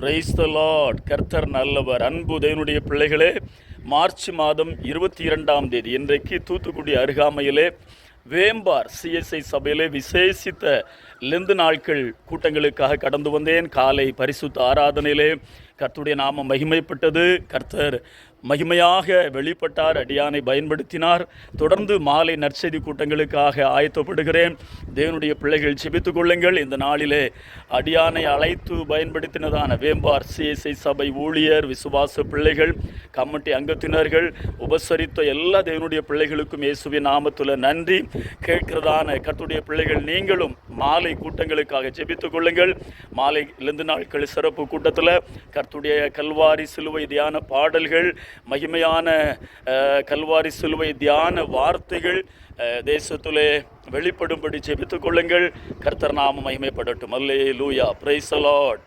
Praise the Lord. கர்த்தர் நல்லவர். அன்பு தேவனுடைய பிள்ளைகளே, மார்ச் மாதம் 22ஆம் தேதி இன்றைக்கு தூத்துக்குடி அருகாமையிலே வேம்பார் சிஎஸ்ஐ சபையிலே விசேஷித்த லெந்து நாட்கள் கூட்டங்களுக்காக கடந்து வந்தேன். காலை பரிசுத்த ஆராதனையிலே கர்த்தருடைய நாமம் மகிமைப்பட்டது. கர்த்தர் மகிமையாக வெளிப்பட்டார், அடியானை பயன்படுத்தினார். தொடர்ந்து மாலை நற்செய்தி கூட்டங்களுக்காக ஆயத்தப்படுகிறேன். தேவனுடைய பிள்ளைகள் ஜெபித்துக் கொள்ளுங்கள். இந்த நாளிலே அடியானை அழைத்து பயன்படுத்தினதான வேம்பார் சிஎஸ்ஐ சபை ஊழியர், விசுவாச பிள்ளைகள், கமிட்டி அங்கத்தினர்கள், உபசரித்த எல்லா தேவனுடைய பிள்ளைகளுக்கும் இயேசுவின் நாமத்தில் நன்றி. கேட்கிறதான கர்த்தருடைய பிள்ளைகள் நீங்களும் மாலை கூட்டங்களுக்காக ஜெபித்துக் கொள்ளுங்கள். மாலை லெந்து நாட்கள் சிறப்பு கூட்டத்தில் கர்த்தருடைய கல்வாரி சிலுவை தியான பாடல்கள், மகிமையான கல்வாரி சிலுவை தியான வார்த்தைகள் தேசத்திலே வெளிப்படும்படி ஜெபித்துக் கொள்ளுங்கள். கர்த்தர் நாமம் மகிமைப்படட்டும். அல்லேலூயா. Praise the Lord.